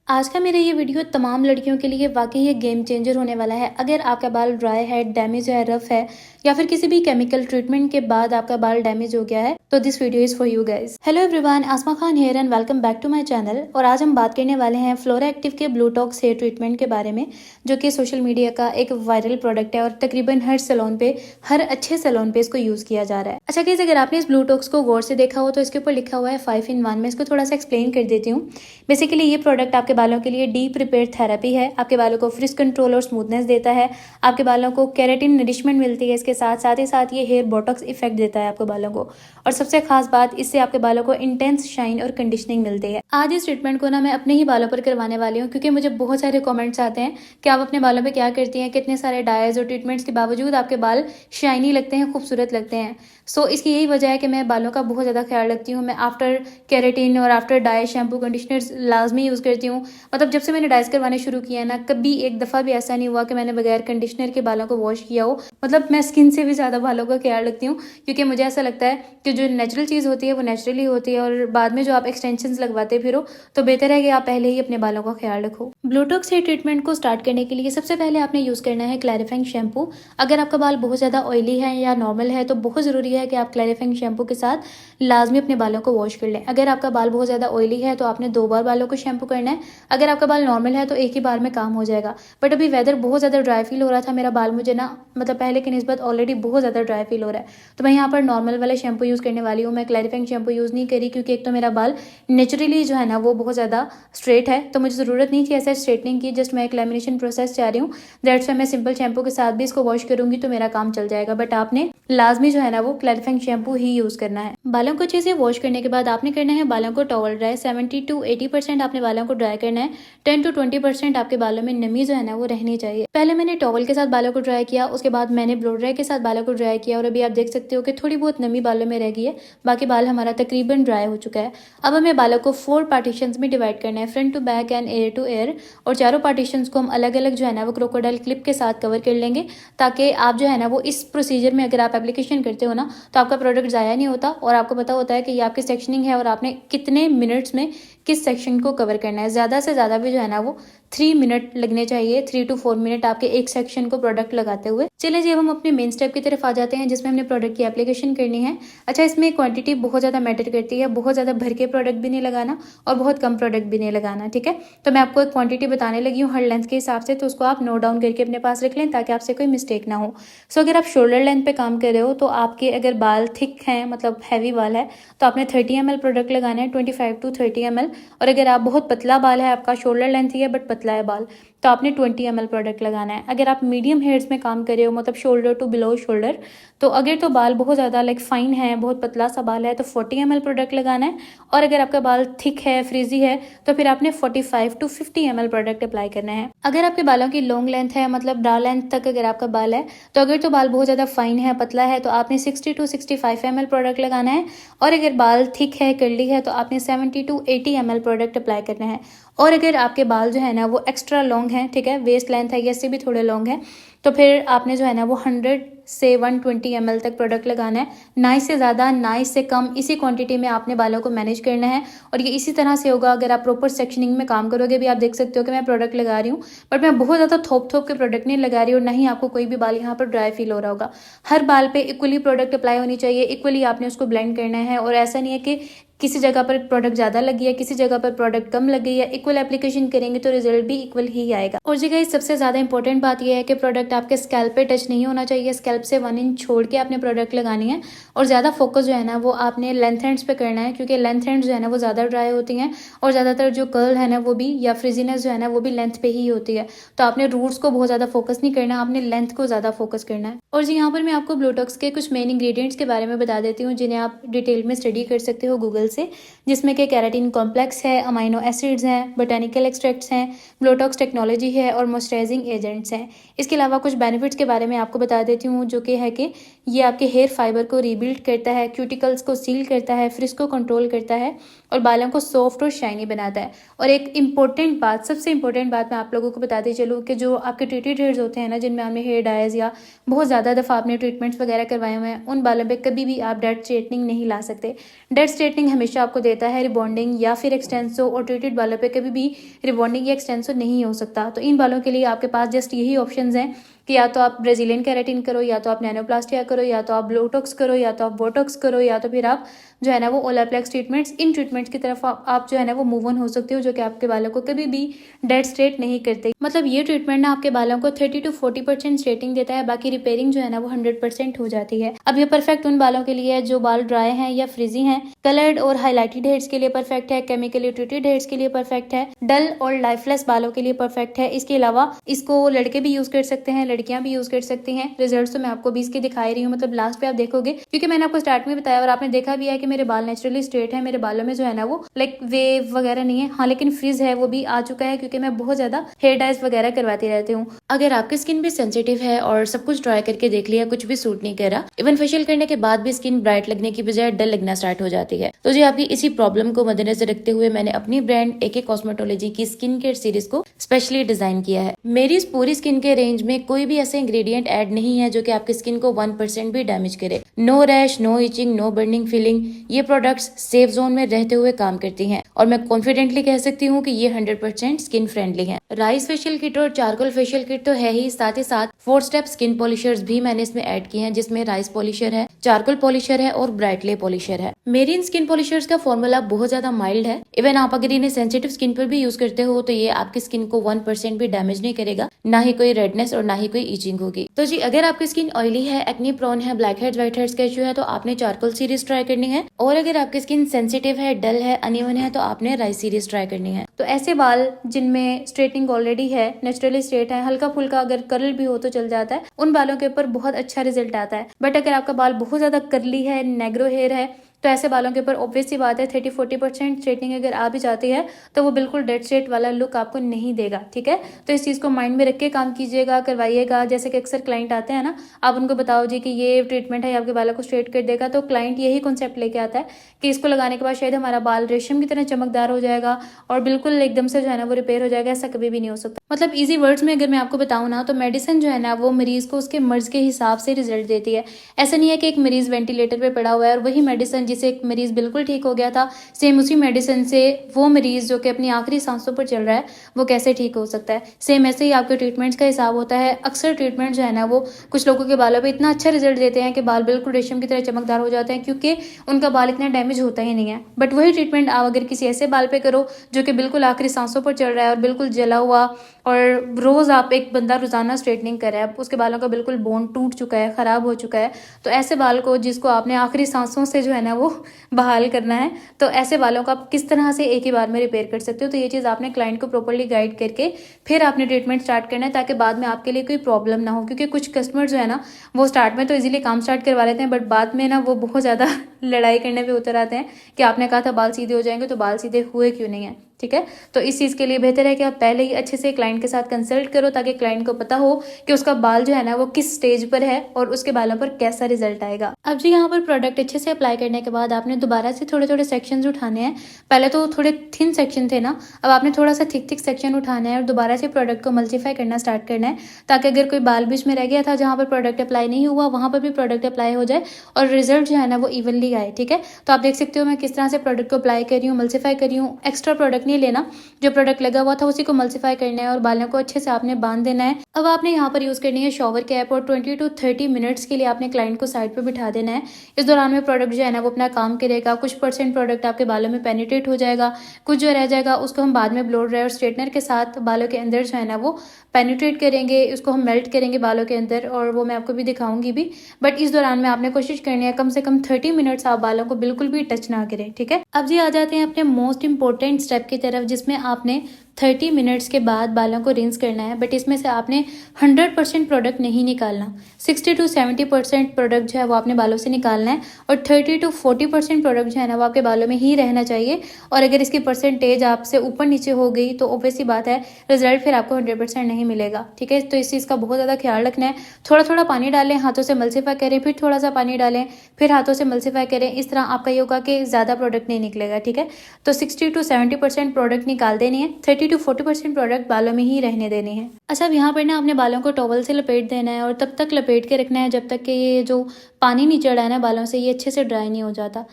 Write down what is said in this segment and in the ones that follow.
आज का मेरा ये वीडियो तमाम लड़कियों के लिए वाकई एक गेम चेंजर होने वाला है। अगर आपका बाल ड्राई है, डैमेज है, रफ है या फिर किसी भी केमिकल ट्रीटमेंट के बाद आपका बाल डैमेज हो गया है तो this video is for you guys. Hello everyone, Asma Khan here and welcome back to my channel. और आज हम बात करने वाले हैं फ्लोरा एक्टिव के ब्लूटॉक्स हेयर ट्रीटमेंट के बारे में, जो कि सोशल मीडिया का एक वायरल प्रोडक्ट है और तकरीबन हर सैलून पे, हर अच्छे सैलून पे इसको यूज किया जा रहा है। अच्छा गाइस, अगर आपने इस ब्लूटॉक्स को गौर से देखा हो तो इसके ऊपर लिखा हुआ है 5 in 1। मैं इसको थोड़ा सा एक्सप्लेन कर देती हूँ। बेसिकली ये प्रोडक्ट आपके बालों के लिए डीप रिपेयर थेरेपी है। आपके बालों को फ्रिज कंट्रोल और स्मूथनेस देता है। आपके बालों को केराटिन नरिशमेंट मिलती है। इसके साथ ही साथ ये हेयर बोटॉक्स इफेक्ट देता है आपके बालों को। और सबसे खास बात, इससे आपके बालों को इंटेंस शाइन और कंडीशनिंग मिलती है। आज इस ट्रीटमेंट को ना मैं अपने ही बालों पर करवाने वाली हूँ, क्योंकि मुझे बहुत सारे कमेंट्स आते हैं कि आप अपने बालों पे क्या करती हैं, कितने सारे डायज और ट्रीटमेंट्स के बावजूद आपके बाल शाइनी लगते हैं, खूबसूरत लगते हैं। सो इसकी यही वजह है कि मैं बालों का बहुत ज़्यादा ख्याल रखती हूँ। मैं आफ्टर केराटिन और आफ्टर डाई शैम्पू कंडीशनर्स लाजमी यूज़ करती हूँ। मतलब जब से मैंने डाइज करवाने शुरू किया है ना, कभी एक दफ़ा भी ऐसा नहीं हुआ कि मैंने बगैर कंडीशनर के बालों को वॉश किया हो। मतलब मैं स्किन से भी ज़्यादा बालों का ख्याल रखती हूँ, क्योंकि मुझे ऐसा लगता है कि जो नेचुरल चीज़ होती है वो नेचुरली होती है, और बाद में जो आप एक्सटेंशंस लगवाते फिरो तो बेहतर है कि आप पहले ही अपने बालों का ख्याल रखो। ब्लूटॉक्स हेयर ट्रीटमेंट को स्टार्ट करने के लिए सबसे पहले आपने यूज़ करना है क्लैरिफाइंग शैम्पू। अगर आपका बाल बहुत ज़्यादा ऑयली है या नॉर्मल है तो बहुत ज़रूरी है कि आप क्लैरिफाइंग शैम्पू के साथ लाजमी अपने बालों को वॉश कर लें। अगर आपका बाल बहुत ज़्यादा ऑयली है तो आपने 2 बार बालों को शैम्पू करना है। अगर आपका बाल नॉर्मल है तो एक ही बार में काम हो जाएगा। बट अभी वेदर बहुत ज़्यादा ड्राई फील हो रहा था, मेरा बाल मुझे ना मतलब पहले की निस्बत ऑलरेडी बहुत ज़्यादा ड्राई फील हो रहा है, तो मैं यहाँ पर नॉर्मल वाले शैम्पू यूज़ करने वाली हूँ। मैं क्लैरिफाइंग शैम्पू यूज़ नहीं करी, क्योंकि एक तो मेरा बाल नेचुरली जो है ना वो बहुत ज़्यादा स्ट्रेट है, तो मुझे ज़रूरत नहीं थी ऐसा स्ट्रेटनिंग की। जस्ट मैं एक लैमिनेशन प्रोसेस चाह रही हूँ, दैट्स वाई मैं सिंपल शैम्पू के साथ भी इसको वॉश करूँगी तो मेरा काम चल जाएगा। बट आपने लाजमी जो है ना वो क्लैरिफाइंग शैम्पू ही यूज़ करना है। बालों को अच्छे से वॉश करने के बाद आपने करना है बालों को टॉवल ड्राई। 70 to 80% आपने बालों को ड्राई करना है। 10 to 20% आपके बालों में नमी जो है ना वो रहनी चाहिए। पहले मैंने टॉवल के साथ बालों को ड्राई किया, उसके बाद मैंने ब्लो ड्राई के साथ बालों को ड्राई किया, और अभी आप देख सकते हो कि थोड़ी बहुत नमी बालों में रह गई है। बाकी बाल हमारा तकरीबन ड्राई हो चुका है। अब हमें बालों को 4 पार्टीशंस में डिवाइड करना है, front to back and ear to ear. और चारों पार्टीशंस को हम अलग अलग जो है ना वो क्रोकोडाइल क्लिप के साथ कवर कर लेंगे, ताकि आप जो है ना वो इस प्रोसीजर में अगर आप एप्लीकेशन करते हो ना तो आपका प्रोडक्ट ज़ाया नहीं होता, और आपको पता होता है कि ये आपकी सेक्शनिंग है और आपने कितने मिनट्स में किस सेक्शन को कवर करना है। ज़्यादा से ज़्यादा भी जो है ना वो 3 मिनट लगने चाहिए, 3 to 4 मिनट आपके एक सेक्शन को प्रोडक्ट लगाते हुए। चलिए जी, अब हम अपने मेन स्टेप की तरफ आ जाते हैं, जिसमें हमने प्रोडक्ट की एप्लीकेशन करनी है। अच्छा, इसमें क्वांटिटी बहुत ज़्यादा मैटर करती है। बहुत ज़्यादा भर के प्रोडक्ट भी नहीं लगाना और बहुत कम प्रोडक्ट भी नहीं लगाना, ठीक है। तो मैं आपको एक क्वांटिटी बताने लगी हूँ हर लेंथ के हिसाब से, तो उसको आप नोट डाउन करके अपने पास रख लें ताकि आपसे कोई मिस्टेक ना हो। सो अगर आप शोल्डर लेंथ पे काम कर रहे हो तो आपके अगर बाल थिक हैं, मतलब हैवी बाल है, तो आपने 30 ml प्रोडक्ट लगाना है, 25 to 30 ml। और अगर आप बहुत पतला बाल है, आपका शोल्डर लेंथ ही है बट पतला है बाल, तो आपने 20 ml प्रोडक्ट लगाना है। अगर आप मीडियम हेयर्स में काम कर रहे हो, मतलब शोल्डर टू बिलो शोल्डर, तो अगर तो बाल बहुत ज़्यादा लाइक फाइन है, बहुत पतला सा बाल है, तो 40 ml प्रोडक्ट लगाना है। और अगर आपका बाल थिक है, फ्रीजी है, तो फिर आपने 45 to 50 ml प्रोडक्ट अप्लाई करना है। अगर आपके बालों की लॉन्ग लेंथ है, मतलब ब्रा लेंथ तक अगर आपका बाल है, तो अगर तो बाल बहुत ज़्यादा फाइन है, पतला है, तो आपने 60 to 65 ml प्रोडक्ट लगाना है। और अगर बाल थिक है, कर्ली है, तो आपने 70 to 80 ml प्रोडक्ट अप्लाई करना है। और अगर आपके बाल जो है ना वो एक्स्ट्रा लॉन्ग है, ठीक है, वेस्ट लेंथ है या इससे भी थोड़े लॉन्ग है, तो फिर आपने जो है ना वो 100 से 120 ml तक प्रोडक्ट लगाना है। ना इससे ज़्यादा ना इससे कम, इसी क्वांटिटी में आपने बालों को मैनेज करना है। और ये इसी तरह से होगा अगर आप प्रॉपर सेक्शनिंग में काम करोगे। भी आप देख सकते हो कि मैं प्रोडक्ट लगा रही हूँ, बट मैं बहुत ज़्यादा थोप के प्रोडक्ट नहीं लगा रही, और ना ही आपको कोई भी बाल यहाँ पर ड्राई फील हो रहा होगा। हर बाल पे इक्वली प्रोडक्ट अप्लाई होनी चाहिए, इक्वली आपने उसको ब्लेंड करना है। और ऐसा नहीं है कि किसी जगह पर प्रोडक्ट ज़्यादा लगी है, किसी जगह पर प्रोडक्ट कम लगी है। इक्वल एप्लीकेशन करेंगे तो रिजल्ट भी इक्वल ही आएगा। और जगह सबसे ज़्यादा इंपॉर्टेंट बात यह है कि प्रोडक्ट आपके स्कैल्प पे टच नहीं होना चाहिए। स्कैल्प से 1 इंच छोड़ के आपने प्रोडक्ट लगानी है। और ज़्यादा फोकस जो है ना वो आपने लेंथ हैंड्स पे करना है, क्योंकि लेंथ हैंड्स जो है ना वो ज़्यादा ड्राई होती हैं, और ज़्यादातर जो कर्ल है ना वो भी, या फ्रिजीनेस जो है ना वो भी लेंथ पे ही होती है। तो आपने रूट्स को बहुत ज़्यादा फोकस नहीं करना, आपने लेंथ को ज़्यादा फोकस करना है। और जी यहाँ पर मैं आपको ब्लूटॉक्स के कुछ मेन इंग्रेडिएंट्स के बारे में बता देती हूँ, जिन्हें आप डिटेल में स्टडी कर सकते हो गूगल से, जिसमें कि केराटिन कॉम्प्लेक्स है, अमाइनो एसिड्स हैं, बोटानिकल एक्सट्रैक्ट्स हैं, ब्लूटॉक्स टेक्नोलॉजी है और मॉइस्चराइजिंग एजेंट्स हैं। इसके अलावा कुछ बेनिफिट्स के बारे में आपको बता देती हूँ, जो कि है कि ये आपके हेयर फाइबर को रीबिल्ड करता है, क्यूटिकल्स को सील करता है, फ्रिज को कंट्रोल करता है, और बालों को सॉफ्ट और शाइनी बनाता है। और एक इंपॉर्टेंट बात, सबसे इंपॉर्टेंट बात मैं आप लोगों को बताती चलूँ कि जो आपके ट्रीटेड हेयर्स होते हैं ना, जिनमें आपने हेयर डायज या बहुत ज़्यादा दफ़ा आपने ट्रीटमेंट्स वगैरह करवाए हुए हैं, उन बालों पे कभी भी आप डेड स्ट्रेटनिंग नहीं ला सकते। डेड स्ट्रेटनिंग हमेशा आपको देता है रिबॉन्डिंग या फिर एक्सटेंसो, और ट्रीटेड बालों पे कभी भी रिबॉन्डिंग या एक्सटेंसो नहीं हो सकता। तो इन बालों के लिए आपके पास जस्ट यही ऑप्शंस हैं कि या तो आप ब्राजीलियन केराटिन करो, या तो आप नैनोप्लास्टिया करो, या तो आप ब्लोटॉक्स करो, या तो आप बोटॉक्स करो, या तो फिर आप जो है ना वो ओलाप्लेक्स ट्रीटमेंट्स, इन ट्रीटमेंट्स की तरफ आप जो है ना वो मूव ऑन हो सकते हो, जो कि आपके बालों को कभी भी डेड स्ट्रेट नहीं करते। मतलब ये ट्रीटमेंट ना आपके बालों को 30 to 40% स्ट्रेटिंग देता है, बाकी रिपेयरिंग जो है ना वो 100% हो जाती है। अब ये परफेक्ट उन बालों के लिए है जो बाल ड्राई हैं या फ्रिजी हैं, कलर्ड और हाईलाइटेड हेयर्स के लिए परफेक्ट है, केमिकली ट्रीटेड हेयर्स के लिए परफेक्ट है, डल और लाइफलेस बालों के लिए परफेक्ट है। इसके अलावा इसको लड़के भी यूज कर सकते हैं, लड़कियां भी यूज कर सकती हैं। रिजल्ट तो मैं आपको भी इसके दिखाई रही हूँ, मतलब लास्ट पे आप देखोगे, क्योंकि मैंने आपको स्टार्ट में बताया और आपने देखा भी है कि मेरे बाल नेचुरली स्ट्रेट है, मेरे बालों में जो है ना वो लाइक वेव वगैरह नहीं है। हाँ, लेकिन फ्रिज है वो भी आ चुका है, क्योंकि मैं बहुत ज्यादा हेयर डाइज वगैरह करवाती रहती हूँ। अगर आपकी स्किन भी सेंसिटिव है और सब कुछ ट्राई करके देख लिया, कुछ भी सूट नहीं करा, इवन फेशियल करने के बाद भी स्किन ब्राइट लगने की बजाय डल लगना स्टार्ट हो जाती है, तो जी आपकी इसी प्रॉब्लम को मद्देनजर रखते हुए मैंने अपनी ब्रांड AK कॉस्मेटोलॉजी की स्किन केयर सीरीज को स्पेशली डिजाइन किया है। मेरी इस पूरी स्किन केयर रेंज में कोई भी ऐसे इंग्रेडिएंट ऐड नहीं है जो कि आपकी स्किन को 1% भी डैमेज करे। No rash, no itching, no burning feeling, ये प्रोडक्ट्स सेफ जोन में रहते हुए काम करती हैं, और मैं कॉन्फिडेंटली कह सकती हूँ कि ये 100% स्किन फ्रेंडली हैं। राइस फेशियल किट और चारकोल फेशियल किट तो है ही, साथ ही साथ 4 स्टेप स्किन पॉलिशर्स भी मैंने इसमें ऐड किए हैं, जिसमें राइस पॉलिशर है, चारकोल पॉलिशर है और ब्राइटले पॉलिशर है। मेरी इन स्किन पॉलिशर्स का फॉर्मूला बहुत ज्यादा माइल्ड है। इवन आप अगर इन्हें सेंसिटिव स्किन पर भी यूज करते हो तो ये आपकी स्किन को 1% भी डैमेज नहीं करेगा, ना ही कोई रेडनेस और ना ही कोई इचिंग होगी। तो जी अगर आपकी स्किन ऑयली है, एक्ने प्रोन है, ब्लैक हेड्स, व्हाइट हेड्स का इशू है, तो आपने चारकोल सीरीज ट्राई करनी है, और अगर आपकी स्किन सेंसिटिव है, डल है, अनइवन है, तो आपने राइस सीरीज ट्राई करनी है। तो ऐसे बाल जिनमें स्ट्रेटनिंग ऑलरेडी है, नेचुरली स्ट्रेट है, हल्का फुल्का अगर कर्ल भी हो तो चल जाता है, उन बालों के ऊपर बहुत अच्छा रिजल्ट आता है। बट अगर आपका बाल बहुत ज्यादा कर्ली है, नेग्रो हेयर है, तो ऐसे बालों के ऊपर ऑब्वियस सी बात है 30-40% स्ट्रेटनिंग अगर आ भी जाती है तो वो बिल्कुल डेड स्ट्रेट वाला लुक आपको नहीं देगा। ठीक है, तो इस चीज को माइंड में रख के काम कीजिएगा, करवाइएगा। जैसे कि अक्सर क्लाइंट आते हैं ना, आप उनको बताओ जी कि ये ट्रीटमेंट है, आपके बालों को स्ट्रेट कर देगा, तो क्लाइंट यही कॉन्सेप्ट लेके आता है कि इसको लगाने के बाद शायद हमारा बाल रेशम की तरह चमकदार हो जाएगा और बिल्कुल एकदम से जो है ना वो रिपेयर हो जाएगा। ऐसा कभी भी नहीं हो सकता। मतलब इजी वर्ड्स में अगर मैं आपको बताऊं ना, तो मेडिसिन जो है ना वो मरीज को उसके मर्ज के हिसाब से रिजल्ट देती है। ऐसा नहीं है कि एक मरीज वेंटिलेटर पे पड़ा हुआ है और वही मेडिसिन जिसे एक मरीज बिल्कुल ठीक हो गया था, सेम उसी मेडिसिन से वो मरीज जो कि अपनी आखिरी सांसों पर चल रहा है वो कैसे ठीक हो सकता है। सेम ऐसे ही आपके ट्रीटमेंट्स का हिसाब होता है। अक्सर ट्रीटमेंट जो है ना वो कुछ लोगों के बालों पे इतना अच्छा रिजल्ट देते हैं कि बाल बिल्कुल रेशम की तरह चमकदार हो जाते हैं, क्योंकि उनका बाल इतना डैमेज होता ही नहीं है। बट वही ट्रीटमेंट आप अगर किसी ऐसे बाल पे करो जो कि बिल्कुल आखिरी सांसों पर चल रहा है और बिल्कुल जला हुआ, और रोज आप एक बंदा रोजाना स्ट्रेटनिंग कर रहा है, उसके बालों का बिल्कुल बोन टूट चुका है, खराब हो चुका है, तो ऐसे बाल को जिसको आपने आखिरी सांसों से जो है ना वो बहाल करना है, तो ऐसे बालों को आप किस तरह से एक ही बार में रिपेयर कर सकते हो। तो ये चीज आपने क्लाइंट को प्रॉपर्ली गाइड करके फिर आपने ट्रीटमेंट स्टार्ट करना है, ताकि बाद में आपके लिए कोई प्रॉब्लम ना हो। क्योंकि कुछ कस्टमर जो है ना वो स्टार्ट में तो इजीली काम स्टार्ट करवा लेते हैं, बट बाद में ना वो बहुत ज्यादा लड़ाई करने पे उतर आते हैं कि आपने कहा था बाल सीधे हो जाएंगे, तो बाल सीधे हुए क्यों नहीं है। ठीक है, तो इस चीज के लिए बेहतर है कि आप पहले ही अच्छे से क्लाइंट के साथ कंसल्ट करो, ताकि क्लाइंट को पता हो कि उसका बाल जो है ना वो किस स्टेज पर है और उसके बालों पर कैसा रिजल्ट आएगा। अब जी यहाँ पर प्रोडक्ट अच्छे से अप्लाई करने के बाद आपने दोबारा से थोड़े थोड़े सेक्शंस उठाने हैं। पहले तो थोड़े थिन सेक्शन थे ना, अब आपने थोड़ा सा थिक थिक सेक्शन उठाना है और दोबारा से प्रोडक्ट को मल्टीफाई करना स्टार्ट करना है, ताकि अगर कोई बाल बीच में रह गया था जहाँ पर प्रोडक्ट अप्लाई नहीं हुआ, वहां पर भी प्रोडक्ट अप्लाई हो जाए और रिजल्ट जो है ना वो इवनली आए। ठीक है, तो आप देख सकते हो मैं किस तरह से प्रोडक्ट को अप्लाई कर रही हूँ, मल्टीफाई कर रही हूँ। एक्स्ट्रा प्रोडक्ट नहीं लेना, जो प्रोडक्ट लगा हुआ था उसी को मल्टीफाई करना है और बालों को अच्छे से आपने बांध देना है। अब आपने यहाँ पर यूज करनी है शॉवर कैप और 20 to 30 मिनट्स के लिए आपने क्लाइंट को साइड पे बिठा देना है। इस दौरान में प्रोडक्ट जो है ना वो अपना काम करेगा। कुछ % प्रोडक्ट आपके बालों में पेनिट्रेट हो जाएगा, कुछ जो रह जाएगा उसको हम बाद में ब्लो ड्रायर और स्ट्रेटनर के साथ बालों के अंदर जो है ना वो पेनिट्रेट करेंगे, उसको हम मेल्ट करेंगे बालों के अंदर, और वो मैं आपको भी दिखाऊंगी भी। बट इस दौरान में आपने कोशिश करनी है कम से कम 30 मिनट्स आप बालों को बिल्कुल भी टच ना करें। ठीक है, अब जी आ जाते हैं अपने मोस्ट इंपॉर्टेंट स्टेप की तरफ, जिसमें आपने 30 मिनट्स के बाद बालों को रिंस करना है। बट इसमें से आपने 100% प्रोडक्ट नहीं निकालना, 60 to 70% प्रोडक्ट जो है वो आपने बालों से निकालना है, और 30 to 40% प्रोडक्ट जो है ना वो आपके बालों में ही रहना चाहिए। और अगर इसकी परसेंटेज आपसे ऊपर नीचे हो गई तो ऑब्वियस सी बात है रिजल्ट फिर आपको 100% नहीं मिलेगा। ठीक है, तो इस चीज़ का बहुत ज़्यादा ख्याल रखना है। थोड़ा थोड़ा पानी डालें, हाथों से मल्टीफाई करें, फिर थोड़ा सा पानी डालें, फिर हाथों से मल्टीफाई करें। इस तरह आपका ये होगा कि ज़्यादा प्रोडक्ट नहीं निकलेगा। ठीक है, तो 60 to 70% प्रोडक्ट निकाल देनी है, 30 to 40% प्रोडक्ट बालों में ही रहने देने हैं। अच्छा, अब यहाँ पर ना अपने बालों को टॉवल से लपेट देना है और तब तक लपेट के रखना है जब तक कि ये जो पानी नीचे चढ़ा है ना बालों से ये अच्छे से ड्राई नहीं हो जाता।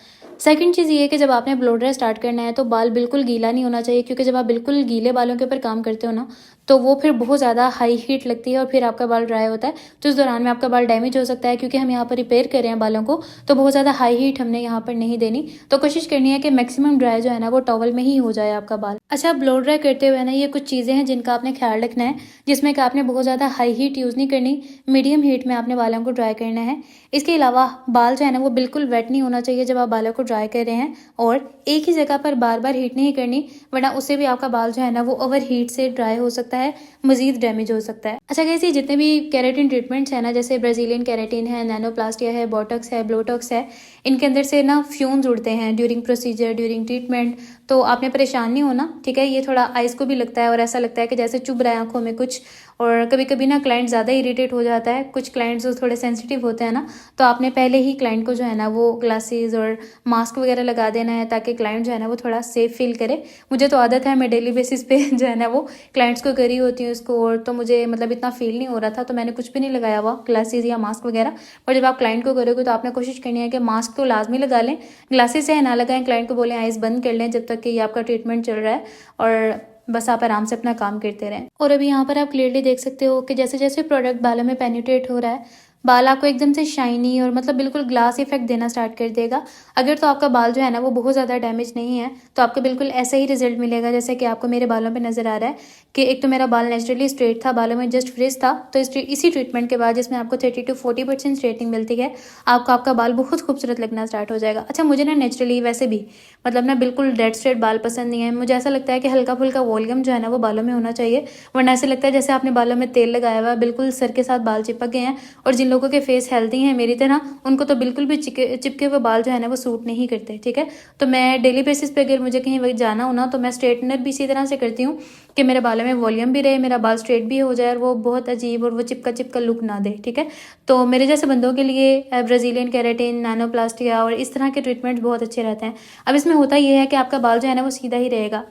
सेकंड चीज़ ये है कि जब आपने ब्लो ड्राई स्टार्ट करना है तो बाल बिल्कुल गीला नहीं होना चाहिए, क्योंकि जब आप बिल्कुल गीले बालों के ऊपर काम करते हो ना तो वो फिर बहुत ज़्यादा हाई हीट लगती है और फिर आपका बाल ड्राई होता है, तो इस दौरान में आपका बाल डैमेज हो सकता है। क्योंकि हम यहाँ पर रिपेयर कर रहे हैं बालों को, तो बहुत ज़्यादा हाई हीट हमने यहाँ पर नहीं देनी। तो कोशिश करनी है कि मैक्सिमम ड्राई जो है ना वो टॉवल में ही हो जाए आपका बाल। अच्छा, ब्लो ड्राई करते हुए ना ये कुछ चीज़ें हैं जिनका आपने ख्याल रखना है, जिसमें कि आपने बहुत ज़्यादा हाई हीट यूज़ नहीं करनी, मीडियम हीट में आपने बालों को ड्राई करना है। इसके अलावा बाल जो है ना वो बिल्कुल वेट नहीं होना चाहिए जब आप बालों को ड्राई कर रहे हैं, और एक ही जगह पर बार बार हीट नहीं करनी, वरना उससे भी आपका बाल जो है ना वो ओवर हीट से ड्राई हो सकता है, मजीद डैमेज हो सकता है। अच्छा गाइस, ये जितने भी केराटिन ट्रीटमेंट्स है ना, जैसे ब्राजीलियन केराटिन है, नैनोप्लास्टिया है, बोटॉक्स है, ब्लोटॉक्स है, इनके अंदर से ना फ्यूम्स उड़ते हैं ड्यूरिंग प्रोसीजर, ड्यूरिंग ट्रीटमेंट। तो आपने परेशान नहीं होना, ठीक है। ये थोड़ा आइज़ को भी लगता है और ऐसा लगता है कि जैसे चुभ रहा है आंखों में कुछ, और कभी कभी ना क्लाइंट ज़्यादा इरिटेट हो जाता है। कुछ क्लाइंट्स जो थोड़े सेंसिटिव होते हैं ना, तो आपने पहले ही क्लाइंट को जो है ना वो ग्लासेस और मास्क वगैरह लगा देना है, ताकि क्लाइंट जो है ना वो थोड़ा सेफ फील करे। मुझे तो आदत है, मैं डेली बेसिस पे जो है ना वो क्लाइंट्स को करी होती हूँ इसको, और तो मुझे मतलब इतना फील नहीं हो रहा था, तो मैंने कुछ भी नहीं लगाया हुआ ग्लासेस या मास्क वगैरह। और जब आप क्लाइंट को करोगे तो आपने कोशिश करनी है कि मास्क तो लाजमी लगा लें, ग्लासेस है ना लगाएं, क्लाइंट को बोलें आइज़ बंद कर लें जब तक कि ये आपका ट्रीटमेंट चल रहा है, और बस आप आराम से अपना काम करते रहें। और अभी यहाँ पर आप क्लियरली देख सकते हो कि जैसे जैसे प्रोडक्ट बालों में पेनिट्रेट हो रहा है, बाल आपको एकदम से शाइनी और मतलब बिल्कुल ग्लास इफेक्ट देना स्टार्ट कर देगा। अगर तो आपका बाल जो है ना वो बहुत ज़्यादा डैमेज नहीं है, तो आपको बिल्कुल ऐसा ही रिजल्ट मिलेगा जैसे कि आपको मेरे बालों पे नज़र आ रहा है कि एक तो मेरा बाल नेचुरली स्ट्रेट था, बालों में जस्ट फ्रिज था, तो इसी ट्रीटमेंट के बाद जिसमें आपको 30 to 40% स्ट्रेटनिंग मिलती है, आपका बाल बहुत खूबसूरत लगना स्टार्ट हो जाएगा। अच्छा, मुझे ना नेचुरली वैसे भी मतलब ना बिल्कुल डेड स्ट्रेट बाल पसंद नहीं है। मुझे ऐसा लगता है कि हल्का फुल्का वॉल्यूम जो है ना वो बालों में होना चाहिए, वरना ऐसे लगता है जैसे आपने बालों में तेल लगाया हुआ है, बिल्कुल सर के साथ बाल चिपक गए हैं। और जिन लोगों के फेस हेल्दी हैं मेरी तरह, उनको तो बिल्कुल भी चिपके हुए बाल जो है ना वो सूट नहीं करते, ठीक है। तो मैं डेली बेसिस पे अगर मुझे कहीं वही जाना हो ना, तो मैं स्ट्रेटनर भी इसी तरह से करती हूँ कि मेरे बालों में वॉल्यूम भी रहे, मेरा बाल स्ट्रेट भी हो जाए, और वो बहुत अजीब और वो चिपका चिपका लुक ना दे, ठीक है। तो मेरे जैसे बंदों के लिए ब्राजीलियन केराटिन, नैनोप्लास्टिया और इस तरह के ट्रीटमेंट बहुत अच्छे रहते हैं। अब इसमें होता ये है कि आपका बाल जो है ना वो सीधा ही रहेगा।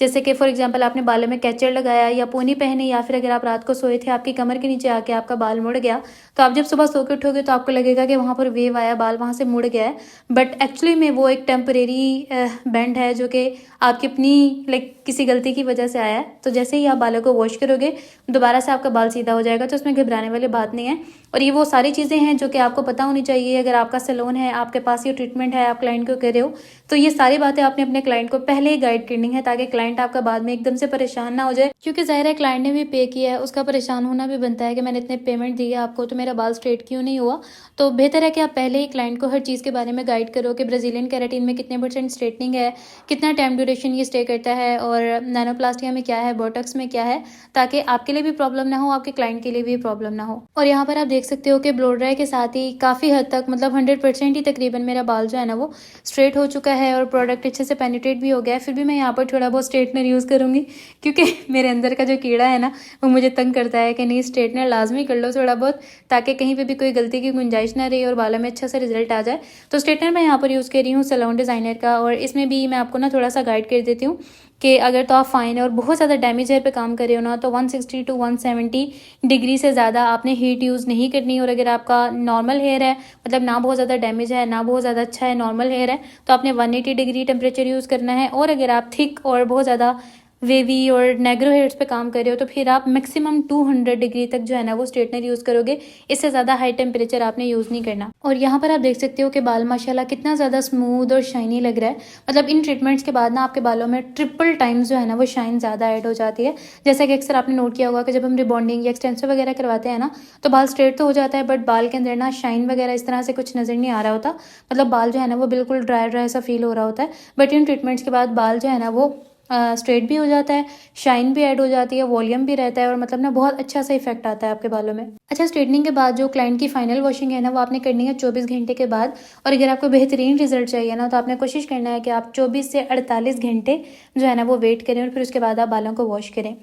जैसे कि फॉर एग्जांपल आपने बालों में कैचर लगाया या पोनी पहनी, या फिर अगर आप रात को सोए थे, आपकी कमर के नीचे आके आपका बाल मुड़ गया, तो आप जब सुबह सो के उठोगे तो आपको लगेगा कि वहाँ पर वेव आया, बाल वहाँ से मुड़ गया है, बट एक्चुअली में वो एक टेम्परेरी बैंड है जो कि आपकी अपनी किसी गलती की वजह से आया है। तो जैसे ही आप बालों को वॉश करोगे दोबारा से आपका बाल सीधा हो जाएगा, तो उसमें घबराने वाली बात नहीं है। और ये वो सारी चीज़ें हैं जो कि आपको पता होनी चाहिए। अगर आपका सैलून है, आपके पास ये ट्रीटमेंट है, आप क्लाइंट को कर रहे हो, तो ये सारी बातें आपने अपने क्लाइंट को पहले ही गाइड करनी है, ताकि क्लाइंट आपका बाद में एकदम से परेशान ना हो जाए। क्योंकि जाहिर है क्लाइंट ने भी पे किया है, उसका परेशान होना भी बनता है कि मैंने इतने पेमेंट दी है आपको, तो मेरा बाल स्ट्रेट क्यों नहीं हुआ। तो बेहतर है कि आप पहले ही क्लाइंट को हर चीज़ के बारे में गाइड करो कि ब्राजीलियन केराटिन में कितने % स्ट्रेटनिंग है, कितना टाइम ड्यूरेशन ये स्टे करता है, और नैनोप्लास्टिया में क्या है, बोटॉक्स में क्या है, ताकि आपके लिए भी प्रॉब्लम ना हो, आपके क्लाइंट के लिए भी प्रॉब्लम ना हो। और यहाँ पर आप देख सकते हो कि ब्लो ड्राई के साथ ही काफ़ी हद तक मतलब 100% ही तकरीबन मेरा बाल जो है ना वो स्ट्रेट हो चुका है, और प्रोडक्ट अच्छे से पेनिट्रेट भी हो गया है। फिर भी मैं यहाँ पर थोड़ा बहुत स्ट्रेटनर यूज़ करूँगी, क्योंकि मेरे अंदर का जो कीड़ा है ना वो मुझे तंग करता है कि नहीं, स्ट्रेटनर लाजमी कर लो थोड़ा बहुत, ताकि कहीं पे भी कोई गलती की गुंजाइश ना रही और बालों में अच्छा सा रिजल्ट आ जाए। तो स्ट्रेटनर मैं यहाँ पर यूज़ कर रही हूँ सैलून डिज़ाइनर का, और इसमें भी मैं आपको ना थोड़ा सा गाइड कर देती हूँ कि अगर तो आप फाइन है और बहुत ज़्यादा डैमेज हेयर पे काम कर रहे हो ना, तो 160 to 170 डिग्री से ज़्यादा आपने हीट यूज़ नहीं करनी। और अगर आपका नॉर्मल हेयर है, मतलब ना बहुत ज़्यादा डैमेज है, ना बहुत ज़्यादा अच्छा है, नॉर्मल हेयर है, तो आपने 180 डिग्री टेम्परेचर यूज़ करना है। और अगर आप थिक और बहुत ज़्यादा वेवी और नेग्रो हेयर्स पे काम कर रहे हो, तो फिर आप मैक्सिमम 200 डिग्री तक जो है ना वो स्ट्रेटनर यूज़ करोगे। इससे ज़्यादा हाई टेम्परेचर आपने यूज़ नहीं करना। और यहाँ पर आप देख सकते हो कि बाल माशाल्लाह कितना ज़्यादा स्मूथ और शाइनी लग रहा है। मतलब इन ट्रीटमेंट्स के बाद ना आपके बालों में ट्रिपल टाइम्स जो है ना वो शाइन ज़्यादा ऐड हो जाती है। जैसा कि अक्सर आपने नोट किया होगा कि जब हम रिबॉन्डिंग या एक्सटेंसर वगैरह करवाते हैं ना, तो बाल स्ट्रेट तो हो जाता है, बट बाल के अंदर ना शाइन वगैरह इस तरह से कुछ नज़र नहीं आ रहा होता। मतलब बाल जो है ना वो बिल्कुल ड्राई ड्राई सा फील हो रहा होता है। बट इन ट्रीटमेंट्स के बाद बाल जो है ना वो स्ट्रेट भी हो जाता है, शाइन भी ऐड हो जाती है, वॉल्यूम भी रहता है, और मतलब ना बहुत अच्छा सा इफेक्ट आता है आपके बालों में। अच्छा, स्ट्रेटनिंग के बाद जो क्लाइंट की फाइनल वॉशिंग है ना वो आपने करनी है 24 घंटे के बाद। और अगर आपको बेहतरीन रिजल्ट चाहिए ना, तो आपने कोशिश करना है कि आप 24 से 48 घंटे जो है ना वो वेट करें, और फिर उसके बाद आप बालों को वॉश करें।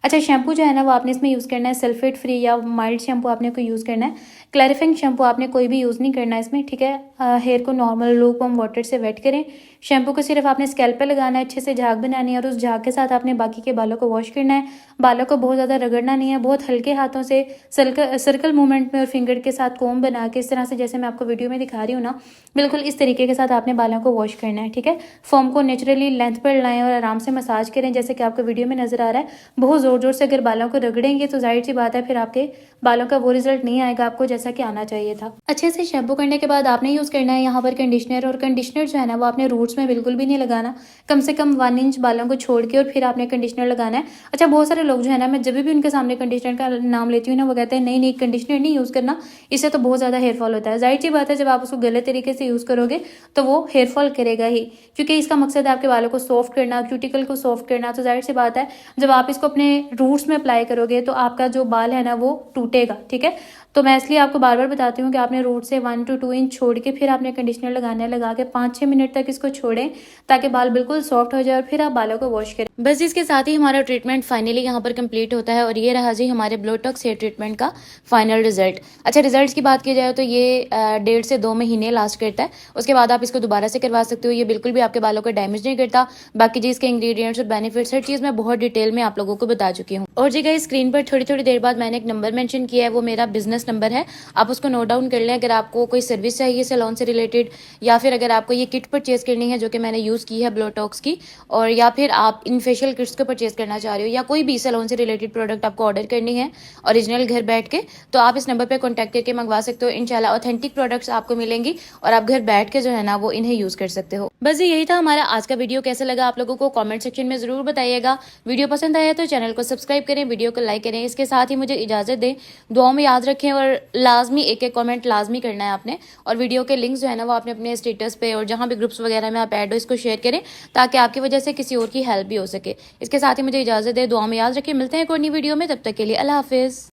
अच्छा, शैम्पू जो है ना वो आपने इसमें यूज़ करना है सल्फेट फ्री या माइल्ड शैम्पू आपने कोई यूज़ करना है। क्लैरिफाइंग शैम्पू आपने कोई भी यूज़ नहीं करना है इसमें, ठीक है। हेयर को नॉर्मल लूकवार्म वाटर से वेट करें। शैम्पू को सिर्फ आपने स्कैल्प पे लगाना है, अच्छे से झाग बनानी है, और उस झाग के साथ आपने बाकी के बालों को वॉश करना है। बालों को बहुत ज़्यादा रगड़ना नहीं है, बहुत हल्के हाथों से सर्कल मूवमेंट में और फिंगर के साथ कोम बना के इस तरह से जैसे मैं आपको वीडियो में दिखा रही हूँ ना, बिल्कुल इस तरीके के साथ आपने बालों को वॉश करना है। ठीक है, फोम को नेचुरली लेंथ पर लाएं और आराम से मसाज करें जैसे कि आपको वीडियो में नजर आ रहा है। बहुत जोर जोर से अगर बालों को रगड़ेंगे तो जाहिर सी बात है फिर आपके बालों का वो रिजल्ट नहीं आएगा आपको जैसा कि आना चाहिए था। अच्छे से शैम्पू करने के बाद आपने यूज करना है यहाँ पर कंडीशनर, और कंडीशनर जो है ना वो आपने रूट्स में बिल्कुल भी नहीं लगाना। कम से कम 1 इंच बालों को छोड़ के और फिर आपने कंडीशनर लगाना है। अच्छा, बहुत सारे लोग जो है ना, मैं जब भी उनके सामने कंडीशनर का नाम लेती हूँ ना, वो कहते हैं नहीं नहीं कंडीशनर नहीं यूज करना, इससे तो बहुत ज्यादा हेयर फॉल होता है। जाहिर सी बात है जब आप उसको गलत तरीके से यूज करोगे तो वो हेयर फॉल करेगा ही, क्योंकि इसका मकसद है आपके बालों को सॉफ्ट करना, क्यूटिकल को सॉफ्ट करना। तो जाहिर सी बात है जब आप इसको अपने रूट्स में अप्लाई करोगे तो आपका जो बाल है ना वो टूटेगा। ठीक है, तो मैं इसलिए आपको बार बार बताती हूँ कि आपने रूट से 1 to 2 इंच छोड़ के फिर आपने कंडीशनर लगाना है। लगा के 5-6 मिनट तक इसको छोड़ें ताकि बाल बिल्कुल सॉफ्ट हो जाए और फिर आप बालों को वॉश करें। बस इसके साथ ही हमारा ट्रीटमेंट फाइनली यहाँ पर कंप्लीट होता है और ये रहा जी हमारे ब्लोटॉक्स हेयर ट्रीटमेंट का फाइनल रिजल्ट। अच्छा, रिजल्ट की बात की जाए तो ये 1.5 से 2 महीने लास्ट करता है। उसके बाद आप इसको दोबारा से करवा सकते हो, ये बिल्कुल भी आपके बालों को डैमेज नहीं करता। बाकी जी इसके इंग्रेडिएंट्स और बेनिफिट्स हर चीज़ मैं बहुत डिटेल में आप लोगों को बता चुकी हूँ। और जी गाइस, स्क्रीन पर थोड़ी थोड़ी देर बाद मैंने एक नंबर मेंशन किया है, वो मेरा बिजनेस नंबर है, आप उसको नोट डाउन कर लें। अगर आपको कोई सर्विस चाहिए सैलून से रिलेटेड, या फिर अगर आपको ये किट परचेज करनी है जो कि मैंने यूज़ की है ब्लोटॉक्स की, और या फिर आप इन फेशियल किट्स को परचेज करना चाह रहे हो, या कोई भी सैलून से रिलेटेड प्रोडक्ट आपको ऑर्डर करनी है ओरिजिनल घर बैठ के, तो आप इस नंबर पर कॉन्टैक्ट करके मंगवा सकते हो। इंशाल्लाह ऑथेंटिक प्रोडक्ट्स आपको मिलेंगी और आप घर बैठ के जो है ना वो इन्हें यूज़ कर सकते हो। बस यही था हमारा आज का वीडियो। कैसा लगा आप लोगों को कॉमेंट सेक्शन में ज़रूर बताइएगा। वीडियो पसंद आया तो चैनल को सब्सक्राइब करें, वीडियो को लाइक करें। इसके साथ ही मुझे इजाज़त दें, दुआओं में याद रखें और लाजमी एक एक कमेंट लाजमी करना है आपने। और वीडियो के लिंक्स जो है ना वो आपने अपने स्टेटस पे और जहाँ भी ग्रुप्स वगैरह में आप ऐड हो इसको शेयर करें ताकि आपकी वजह से किसी और की हेल्प भी हो सके। इसके साथ ही मुझे इजाज़त दें, दुआओं में याद रखें। मिलते हैं एक और नई वीडियो में, तब तक के लिए अल्लाह हाफिज़।